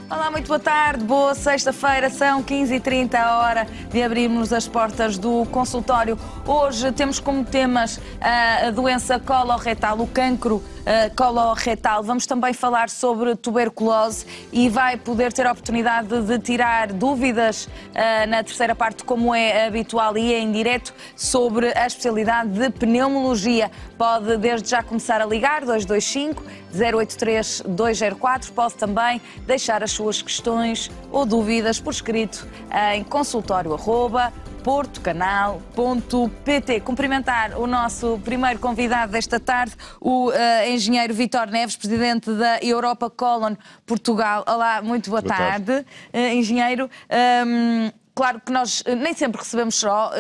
Olá, muito boa tarde, boa sexta-feira, são 15h30, a hora de abrirmos as portas do consultório. Hoje temos como temas a doença coloretal, o cancro coloretal. Vamos também falar sobre tuberculose e vai poder ter a oportunidade de tirar dúvidas na terceira parte, como é habitual e em direto, sobre a especialidade de pneumologia. Pode desde já começar a ligar, 225 083 204, pode também deixar as suas questões ou dúvidas por escrito em consultório@portocanal.pt. Cumprimentar o nosso primeiro convidado desta tarde, o engenheiro Vítor Neves, presidente da Europa Colon Portugal. Olá, muito boa tarde. Engenheiro. Claro que nós nem sempre recebemos só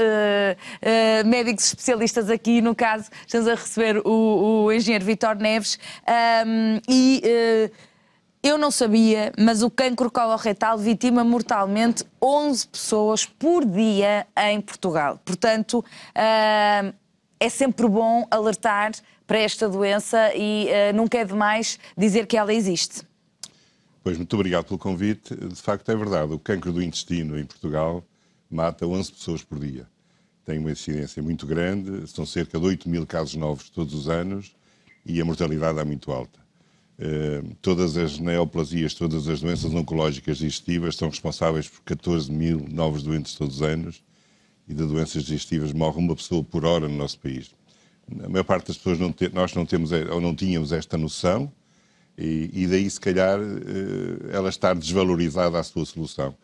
médicos especialistas aqui, no caso estamos a receber o engenheiro Vítor Neves eu não sabia, mas o cancro coloretal vitima mortalmente 11 pessoas por dia em Portugal. Portanto, é sempre bom alertar para esta doença e nunca é demais dizer que ela existe. Pois, muito obrigado pelo convite. De facto, é verdade. O cancro do intestino em Portugal mata 11 pessoas por dia. Tem uma incidência muito grande, são cerca de 8.000 casos novos todos os anos e a mortalidade é muito alta. Todas as neoplasias, todas as doenças oncológicas digestivas são responsáveis por 14.000 novos doentes todos os anos e de doenças digestivas morre uma pessoa por hora no nosso país. A maior parte das pessoas nós não temos ou não tínhamos esta noção. E daí, se calhar, ela estar desvalorizada à sua solução.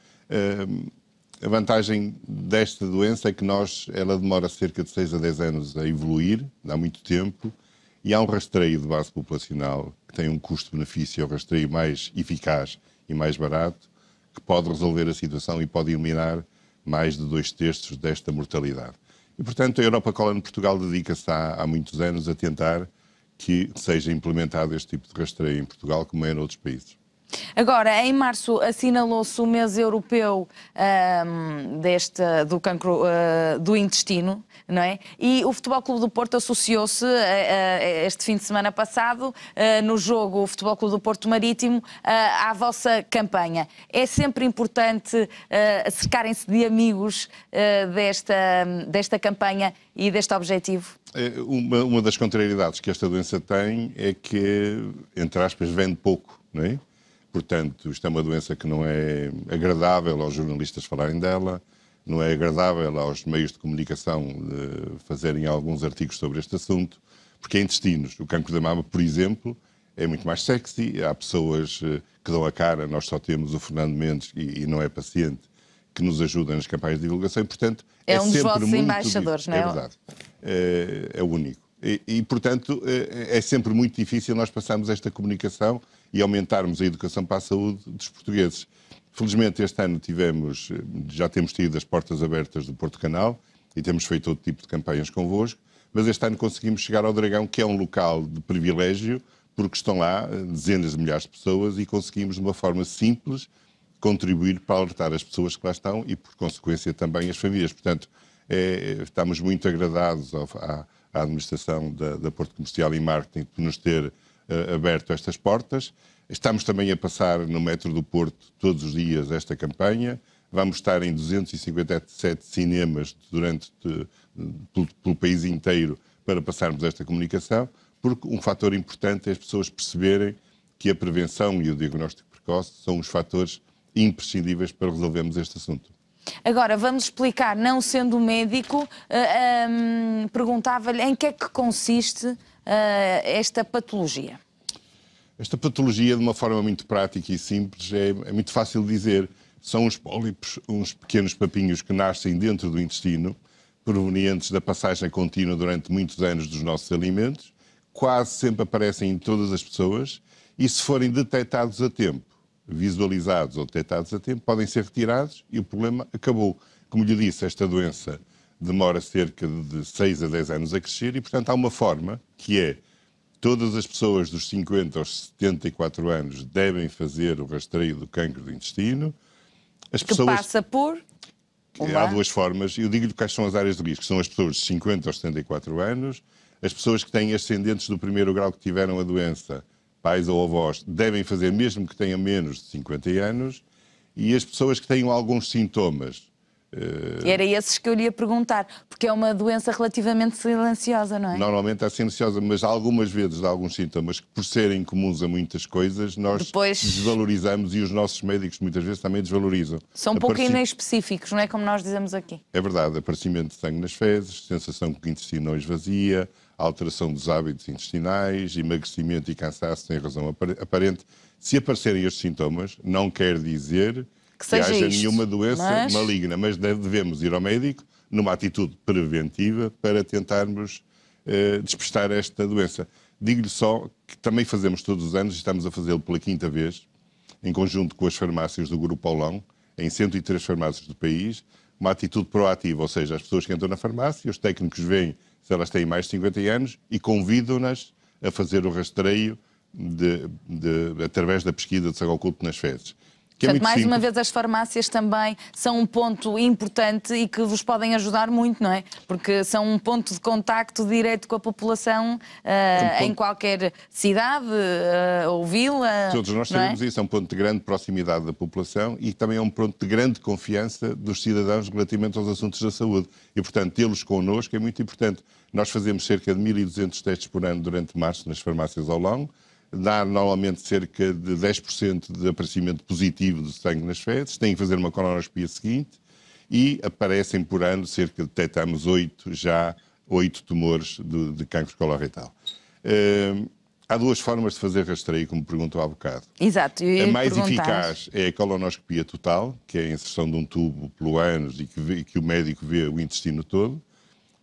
A vantagem desta doença é que ela demora cerca de 6 a 10 anos a evoluir, há muito tempo, e há um rastreio de base populacional que tem um custo-benefício, é o rastreio mais eficaz e mais barato, que pode resolver a situação e pode eliminar mais de 2/3 desta mortalidade. E, portanto, a Europa Colon Portugal dedica-se há muitos anos a tentar que seja implementado este tipo de rastreio em Portugal, como é noutros países. Agora, em março assinalou-se o mês europeu do cancro do intestino, não é? E o Futebol Clube do Porto associou-se este fim de semana passado, no jogo o Futebol Clube do Porto Marítimo, à vossa campanha. É sempre importante cercarem-se de amigos desta campanha e deste objetivo? Uma das contrariedades que esta doença tem é que, entre aspas, vende pouco, não é? Portanto, isto é uma doença que não é agradável aos jornalistas falarem dela, não é agradável aos meios de comunicação de fazerem alguns artigos sobre este assunto, porque é intestinos. O cancro da mama, por exemplo, é muito mais sexy, há pessoas que dão a cara, nós só temos o Fernando Mendes, e não é paciente, que nos ajuda nas campanhas de divulgação, e, portanto, é um dos sempre vossos muito embaixadores, não é? É verdade. É o único. E, portanto, é sempre muito difícil nós passarmos esta comunicação e aumentarmos a educação para a saúde dos portugueses. Felizmente, este ano já temos tido as portas abertas do Porto Canal e temos feito outro tipo de campanhas convosco, mas este ano conseguimos chegar ao Dragão, que é um local de privilégio, porque estão lá dezenas de milhares de pessoas e conseguimos, de uma forma simples, contribuir para alertar as pessoas que lá estão e, por consequência, também as famílias. Portanto, estamos muito agradados à administração da Porto Comercial e Marketing por nos ter aberto estas portas. Estamos também a passar no metro do Porto todos os dias esta campanha. Vamos estar em 257 cinemas pelo país inteiro para passarmos esta comunicação, porque um fator importante é as pessoas perceberem que a prevenção e o diagnóstico precoce são os fatores imprescindíveis para resolvermos este assunto. Agora, vamos explicar, não sendo médico, perguntava-lhe em que é que consiste esta patologia. Esta patologia, de uma forma muito prática e simples, é muito fácil de dizer. São os pólipos, uns pequenos papinhos que nascem dentro do intestino, provenientes da passagem contínua durante muitos anos dos nossos alimentos, quase sempre aparecem em todas as pessoas e, se forem detectados a tempo, visualizados ou detectados a tempo, podem ser retirados e o problema acabou. Como lhe disse, esta doença demora cerca de 6 a 10 anos a crescer e, portanto, há uma forma que é: todas as pessoas dos 50 aos 74 anos devem fazer o rastreio do cancro do intestino. As pessoas... Que passa por... Há duas formas. Eu digo-lhe quais são as áreas de risco. São as pessoas de 50 aos 74 anos, as pessoas que têm ascendentes do primeiro grau que tiveram a doença pais ou avós, devem fazer mesmo que tenham menos de 50 anos, e as pessoas que tenham alguns sintomas. Era esses que eu lhe ia perguntar, porque é uma doença relativamente silenciosa, não é? Normalmente é silenciosa, mas algumas vezes há alguns sintomas que, por serem comuns a muitas coisas, nós desvalorizamos, e os nossos médicos muitas vezes também desvalorizam. São um pouco inespecíficos, não é como nós dizemos aqui? É verdade, aparecimento de sangue nas fezes, sensação que o intestino não esvazia, alteração dos hábitos intestinais, emagrecimento e cansaço sem razão aparente. Se aparecerem estes sintomas, não quer dizer que haja nenhuma doença maligna, mas devemos ir ao médico numa atitude preventiva para tentarmos despistar esta doença. Digo-lhe só que também fazemos todos os anos, e estamos a fazê-lo pela 5ª vez, em conjunto com as farmácias do Grupo Aulão, em 103 farmácias do país, uma atitude proativa, ou seja, as pessoas que entram na farmácia, os técnicos veem se elas têm mais de 50 anos e convidam-nas a fazer o rastreio através da pesquisa de sangue oculto nas fezes. Portanto, mais uma vez, as farmácias também são um ponto importante e que vos podem ajudar muito, não é? Porque são um ponto de contacto direto com a população em qualquer cidade ou vila. Todos nós sabemos isso, é um ponto de grande proximidade da população e também é um ponto de grande confiança dos cidadãos relativamente aos assuntos da saúde. E, portanto, tê-los connosco é muito importante. Nós fazemos cerca de 1.200 testes por ano durante março nas farmácias ao longo. Dá normalmente cerca de 10% de aparecimento positivo de sangue nas fezes, têm que fazer uma colonoscopia seguinte e aparecem por ano detectamos 8 tumores de cancro coloretal. Há duas formas de fazer rastreio, como perguntou há bocado. Exato. A mais eficaz é a colonoscopia total, que é a inserção de um tubo pelo ânus e que o médico vê o intestino todo.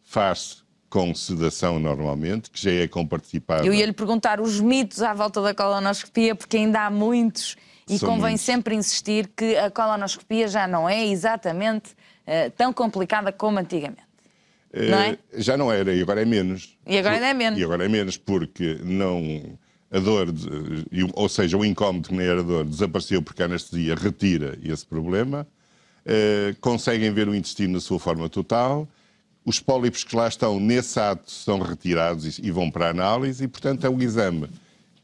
Faz-se com sedação normalmente, que já é comparticipada. Eu ia-lhe perguntar os mitos à volta da colonoscopia, porque ainda há muitos e convém sempre insistir que a colonoscopia já não é exatamente tão complicada como antigamente. Não é? Já não era, e agora é menos. E agora ainda é menos. E agora é menos, porque a dor, ou seja, o incómodo que nem era dor, desapareceu porque a anestesia retira esse problema. Conseguem ver o intestino na sua forma total. Os pólipos que lá estão nesse ato são retirados e vão para a análise e, portanto, é um exame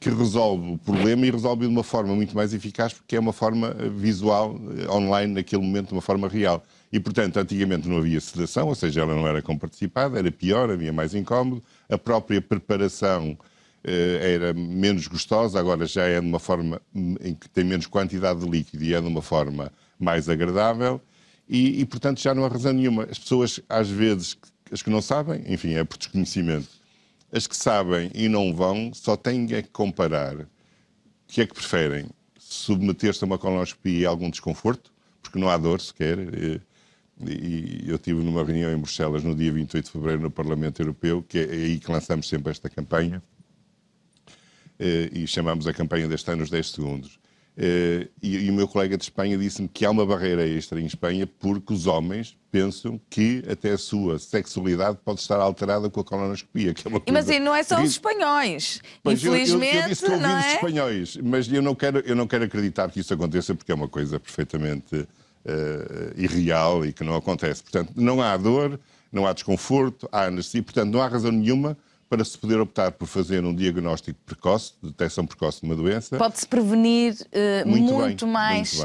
que resolve o problema e resolve de uma forma muito mais eficaz porque é uma forma visual, online, naquele momento, uma forma real. E, portanto, antigamente não havia sedação, ou seja, ela não era comparticipada, era pior, havia mais incómodo. A própria preparação era menos gostosa, agora já é de uma forma em que tem menos quantidade de líquido e é de uma forma mais agradável. E, portanto, já não há razão nenhuma. As pessoas, às vezes, as que não sabem, enfim, é por desconhecimento. As que sabem e não vão, só têm que comparar o que é que preferem. Submeter-se a uma colonoscopia e algum desconforto, porque não há dor sequer. E eu estive numa reunião em Bruxelas no dia 28 de fevereiro no Parlamento Europeu, que é aí que lançamos sempre esta campanha, e chamamos a campanha deste ano os 10 segundos. E o meu colega de Espanha disse-me que há uma barreira extra em Espanha porque os homens pensam que até a sua sexualidade pode estar alterada com a colonoscopia. Que é uma coisa... Mas não é só os espanhóis. Mas infelizmente, eu disse que ouvi os é? espanhóis, mas eu não quero acreditar que isso aconteça porque é uma coisa perfeitamente irreal e que não acontece. Portanto, não há dor, não há desconforto, há anestesia, portanto, não há razão nenhuma para se poder optar por fazer um diagnóstico precoce, detecção precoce de uma doença. Pode-se prevenir muito mais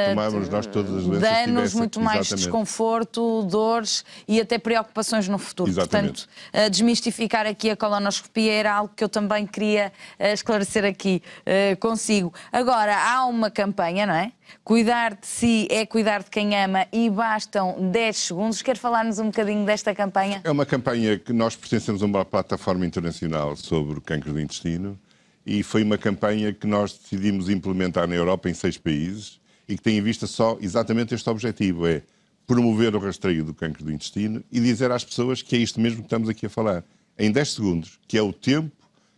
tomávamos nós todas as doenças danos, muito mais desconforto, dores e até preocupações no futuro. Exatamente. Portanto, desmistificar aqui a colonoscopia era algo que eu também queria esclarecer aqui consigo. Agora, há uma campanha, não é? Cuidar de si é cuidar de quem ama e bastam 10 segundos. Quer falar-nos um bocadinho desta campanha? É uma campanha que nós pertencemos a uma plataforma internacional sobre o cancro do intestino e foi uma campanha que nós decidimos implementar na Europa em 6 países e que tem em vista só exatamente este objetivo, é promover o rastreio do cancro do intestino e dizer às pessoas que é isto mesmo que estamos aqui a falar. Em 10 segundos, que é o tempo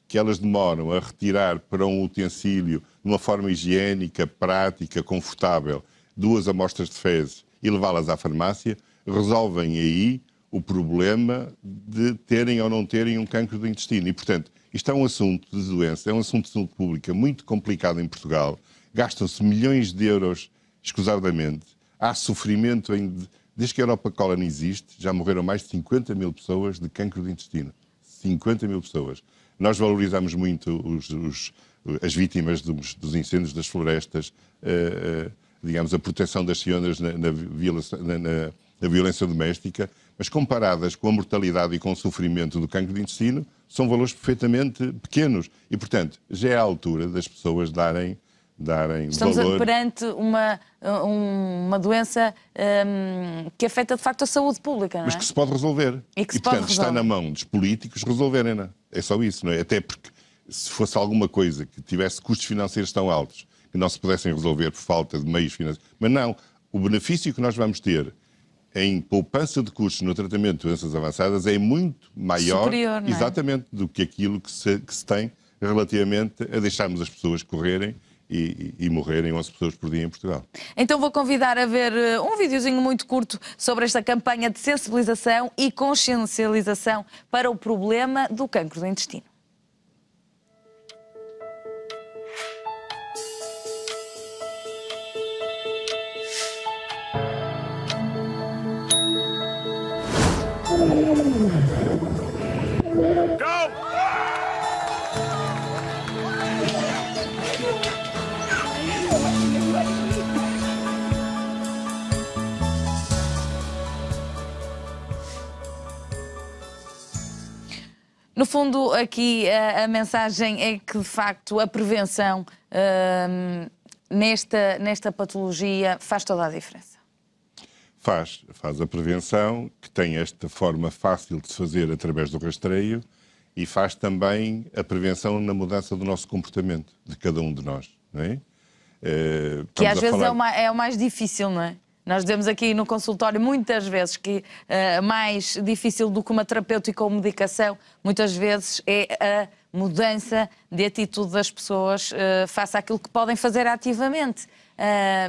que elas demoram a retirar para um utensílio de uma forma higiênica, prática, confortável, 2 amostras de fezes e levá-las à farmácia, resolvem aí o problema de terem ou não terem um cancro do intestino. E, portanto, isto é um assunto de doença, é um assunto de saúde pública muito complicado em Portugal. Gastam-se milhões de euros escusadamente. Há sofrimento desde que a Europa Colony existe, já morreram mais de 50 mil pessoas de cancro do intestino. 50 mil pessoas. Nós valorizamos muito as vítimas dos incêndios das florestas, digamos, a proteção das senhoras na violência doméstica, mas comparadas com a mortalidade e com o sofrimento do cancro de intestino, são valores perfeitamente pequenos. E, portanto, já é a altura das pessoas darem Estamos valor. perante uma doença que afeta, de facto, a saúde pública, não é? Mas que se pode resolver. E que se portanto, pode está resolver. na mão dos políticos resolverem-na. É só isso, não é? Até porque, se fosse alguma coisa que tivesse custos financeiros tão altos que não se pudessem resolver por falta de meios financeiros. Mas não, o benefício que nós vamos ter em poupança de custos no tratamento de doenças avançadas é muito maior, superior, não é? Exatamente, do que aquilo que se tem relativamente a deixarmos as pessoas correrem e morrerem 11 pessoas por dia em Portugal. Então vou convidar a ver um videozinho muito curto sobre esta campanha de sensibilização e consciencialização para o problema do cancro do intestino. No fundo, aqui a mensagem é que, de facto, a prevenção nesta patologia faz toda a diferença. Faz a prevenção, que tem esta forma fácil de se fazer através do rastreio, e faz também a prevenção na mudança do nosso comportamento, de cada um de nós, não é? Que às vezes é o mais difícil, não é? Nós dizemos aqui no consultório muitas vezes que mais difícil do que uma terapêutica ou medicação, muitas vezes é a mudança de atitude das pessoas face àquilo que podem fazer ativamente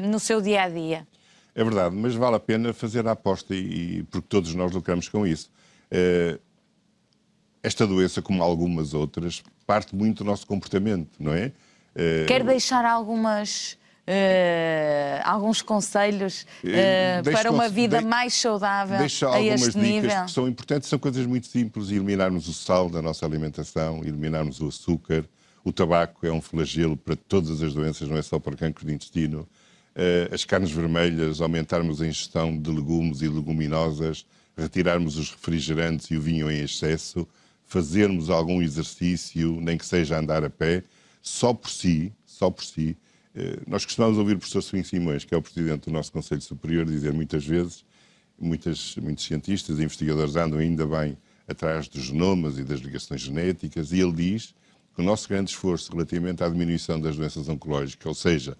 no seu dia-a-dia. É verdade, mas vale a pena fazer a aposta, porque todos nós lucramos com isso. Esta doença, como algumas outras, parte muito do nosso comportamento, não é? Quer deixar alguns conselhos para uma vida mais saudável deixa a este algumas nível? dicas que são importantes, são coisas muito simples: eliminarmos o sal da nossa alimentação, eliminarmos o açúcar. O tabaco é um flagelo para todas as doenças, não é só para o cancro de intestino. As carnes vermelhas, aumentarmos a ingestão de legumes e leguminosas, retirarmos os refrigerantes e o vinho em excesso, fazermos algum exercício, nem que seja andar a pé, só por si. Nós costumamos ouvir o professor Sobrinho Simões, que é o presidente do nosso Conselho Superior, dizer muitas vezes, muitos cientistas e investigadores andam ainda bem atrás dos genomas e das ligações genéticas, e ele diz que o nosso grande esforço relativamente à diminuição das doenças oncológicas, ou seja,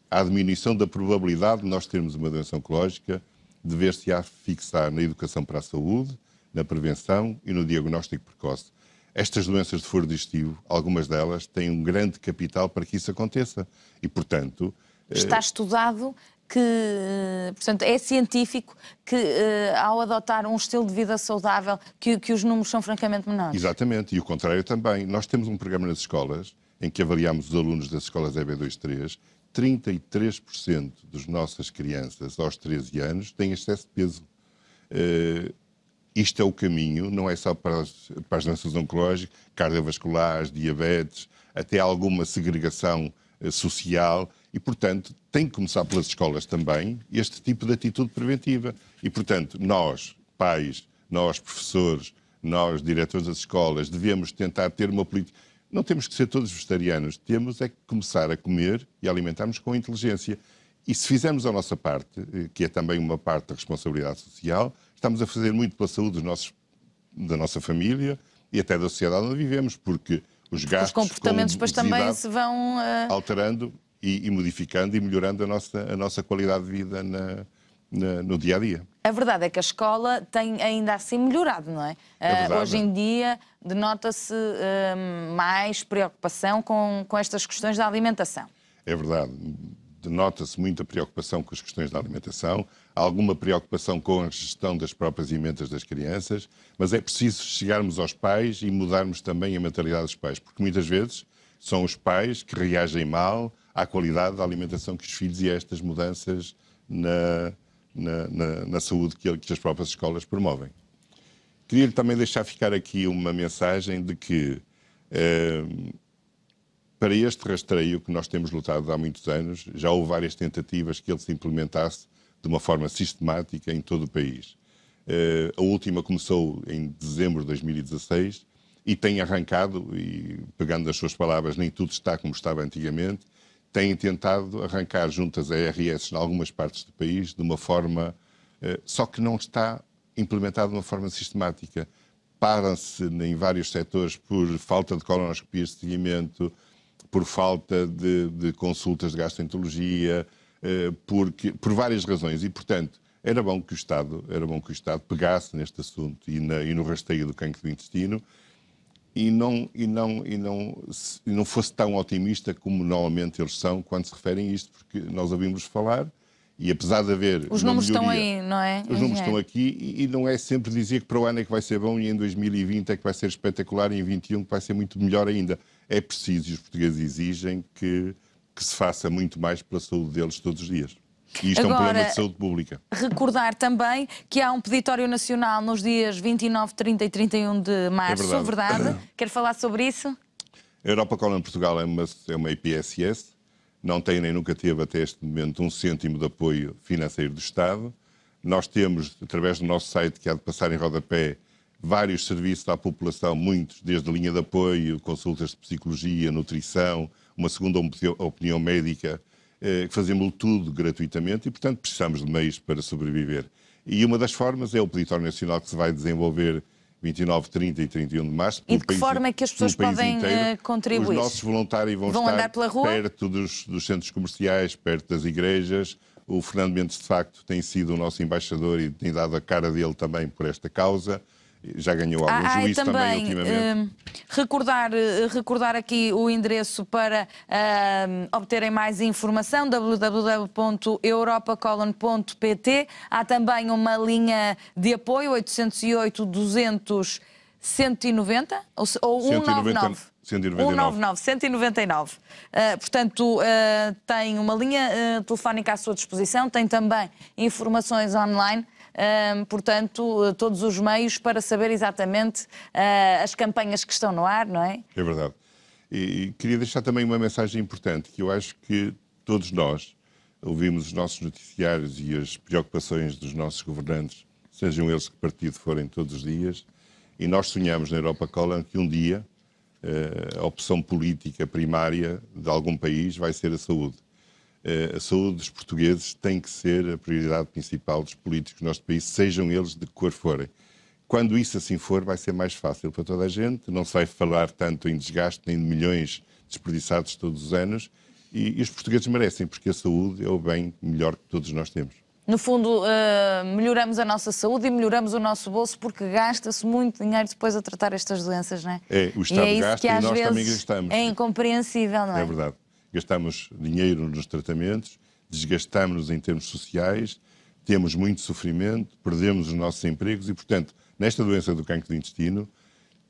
à diminuição da probabilidade de nós termos uma doença oncológica, dever-se-á fixar na educação para a saúde, na prevenção e no diagnóstico precoce. Estas doenças de foro digestivo, algumas delas, têm um grande capital para que isso aconteça. E, portanto... Está estudado que, portanto, é científico que ao adotar um estilo de vida saudável que os números são francamente menores. Exatamente, e o contrário também. Nós temos um programa nas escolas em que avaliamos os alunos das escolas EB2-3. 33% das nossas crianças aos 13 anos têm excesso de peso. Isto é o caminho, não é só para as doenças oncológicas, cardiovasculares, diabetes, até alguma segregação social e, portanto, tem que começar pelas escolas também este tipo de atitude preventiva. E, portanto, nós, pais, nós, professores, nós, diretores das escolas, devemos tentar ter uma política. Não temos que ser todos vegetarianos, temos é que começar a comer e a alimentar-nos com inteligência. E se fizermos a nossa parte, que é também uma parte da responsabilidade social, estamos a fazer muito pela saúde da nossa família e até da sociedade onde vivemos, porque os gastos... Os comportamentos depois também se vão... alterando e modificando e melhorando a nossa qualidade de vida no dia-a-dia. A verdade é que a escola tem ainda assim melhorado, não é? Hoje em dia denota-se mais preocupação com estas questões da alimentação. É verdade. Denota-se muita preocupação com as questões da alimentação, alguma preocupação com a gestão das próprias emendas das crianças, mas é preciso chegarmos aos pais e mudarmos também a mentalidade dos pais, porque muitas vezes são os pais que reagem mal à qualidade da alimentação que os filhos e a estas mudanças na saúde que as próprias escolas promovem. Queria também deixar ficar aqui uma mensagem de que Para este rastreio que nós temos lutado há muitos anos, já houve várias tentativas que ele se implementasse de uma forma sistemática em todo o país. A última começou em dezembro de 2016 e tem arrancado, e pegando as suas palavras, nem tudo está como estava antigamente, têm tentado arrancar juntas a ARS em algumas partes do país de uma forma, só que não está implementado de uma forma sistemática. Param-se em vários setores por falta de colonoscopias de seguimento, por falta de consultas de gastroenterologia, por várias razões. E, portanto, era bom que o Estado pegasse neste assunto e no rastreio do cancro do intestino e não fosse tão otimista como normalmente eles são quando se referem a isto, porque nós ouvimos falar e apesar de haver os números estão aí, não é? Os números estão aqui e não é sempre dizer que para o ano é que vai ser bom e em 2020 é que vai ser espetacular e em 2021 que vai ser muito melhor ainda. É preciso e os portugueses exigem que se faça muito mais pela saúde deles todos os dias. E isto é um problema de saúde pública. Recordar também que há um peditório nacional nos dias 29, 30 e 31 de março, É verdade. Quer falar sobre isso? A Europa Colon Portugal é uma IPSS, não tem nem nunca teve até este momento 1 cêntimo de apoio financeiro do Estado. Nós temos, através do nosso site, que há de passar em rodapé, vários serviços à população, muitos, desde a linha de apoio, consultas de psicologia, nutrição, uma segunda opinião médica, que fazemos tudo gratuitamente e, portanto, precisamos de meios para sobreviver. E uma das formas é o Peditório Nacional que se vai desenvolver 29, 30 e 31 de março. E de que forma é que as pessoas podem contribuir? Os nossos voluntários vão estar andar pela rua? Perto dos centros comerciais, perto das igrejas. O Fernando Mendes, de facto, tem sido o nosso embaixador e tem dado a cara dele também por esta causa. Já ganhou algum juízo também ultimamente. Recordar aqui o endereço para obterem mais informação, www.europacolon.pt. Há também uma linha de apoio, 808-200-190 ou 199. 199. Portanto, tem uma linha telefónica à sua disposição, tem também informações online. Portanto, todos os meios para saber exatamente as campanhas que estão no ar, não é? É verdade. E queria deixar também uma mensagem importante, que eu acho que todos nós ouvimos os nossos noticiários e as preocupações dos nossos governantes, sejam eles que partido forem todos os dias, e nós sonhamos na Europa Colon que um dia a opção política primária de algum país vai ser a saúde. A saúde dos portugueses tem que ser a prioridade principal dos políticos do nosso país, sejam eles de que cor forem. Quando isso assim for, vai ser mais fácil para toda a gente, não se vai falar tanto em desgaste, nem de milhões desperdiçados todos os anos, e os portugueses merecem, porque a saúde é o bem melhor que todos nós temos. No fundo, melhoramos a nossa saúde e melhoramos o nosso bolso, porque gasta-se muito dinheiro depois a tratar estas doenças, não é? O Estado gasta e nós também gastamos. É incompreensível, não é? É verdade. Gastamos dinheiro nos tratamentos, desgastamos-nos em termos sociais, temos muito sofrimento, perdemos os nossos empregos e, portanto, nesta doença do cancro do intestino,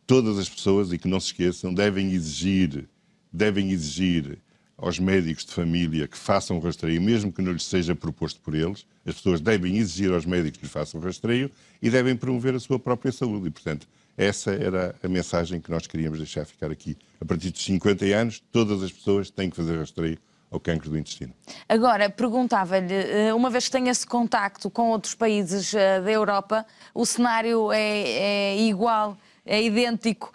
todas as pessoas, e que não se esqueçam, devem exigir aos médicos de família que façam o rastreio, mesmo que não lhes seja proposto por eles. As pessoas devem exigir aos médicos que lhes façam o rastreio e devem promover a sua própria saúde. E, portanto, essa era a mensagem que nós queríamos deixar ficar aqui. A partir dos 50 anos, todas as pessoas têm que fazer rastreio ao cancro do intestino. Agora, perguntava-lhe, uma vez que tem esse contacto com outros países da Europa, o cenário é igual, é idêntico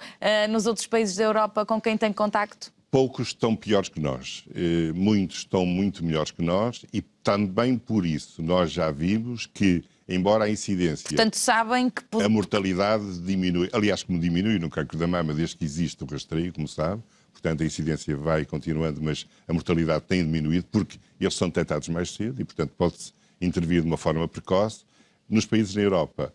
nos outros países da Europa com quem tem contacto? Poucos estão piores que nós, muitos estão muito melhores que nós e também por isso nós já vimos que, embora a incidência... Portanto, sabem que... A mortalidade diminui, aliás, como diminui no cancro da mama desde que existe o rastreio, como sabe, portanto a incidência vai continuando, mas a mortalidade tem diminuído porque eles são detectados mais cedo e, portanto, pode-se intervir de uma forma precoce. Nos países da Europa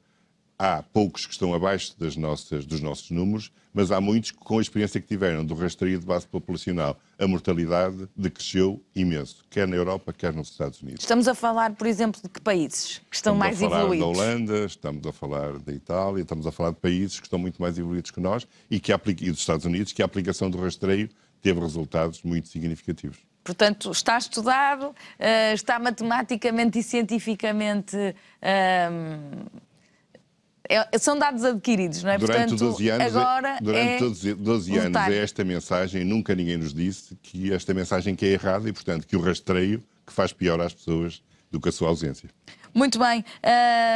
há poucos que estão abaixo dos nossos números, mas há muitos que, com a experiência que tiveram do rastreio de base populacional, a mortalidade decresceu imenso, quer na Europa, quer nos Estados Unidos. Estamos a falar, por exemplo, de que países que estão mais evoluídos? Estamos a falar da Holanda, estamos a falar da Itália, estamos a falar de países que estão muito mais evoluídos que nós e dos Estados Unidos, que a aplicação do rastreio teve resultados muito significativos. Portanto, está estudado, está matematicamente e cientificamente São dados adquiridos, não é? Durante Portanto, 12 anos, agora durante 12 anos é esta mensagem, nunca ninguém nos disse que esta mensagem que é errada e, portanto, que o rastreio que faz pior às pessoas do que a sua ausência. Muito bem,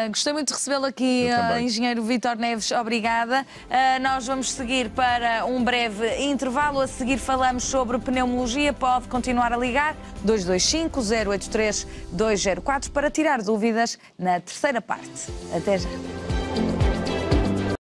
gostei muito de recebê-lo aqui, Engenheiro Vítor Neves, obrigada. Nós vamos seguir para um breve intervalo, a seguir falamos sobre pneumologia, pode continuar a ligar 225-083-204 para tirar dúvidas na terceira parte. Até já.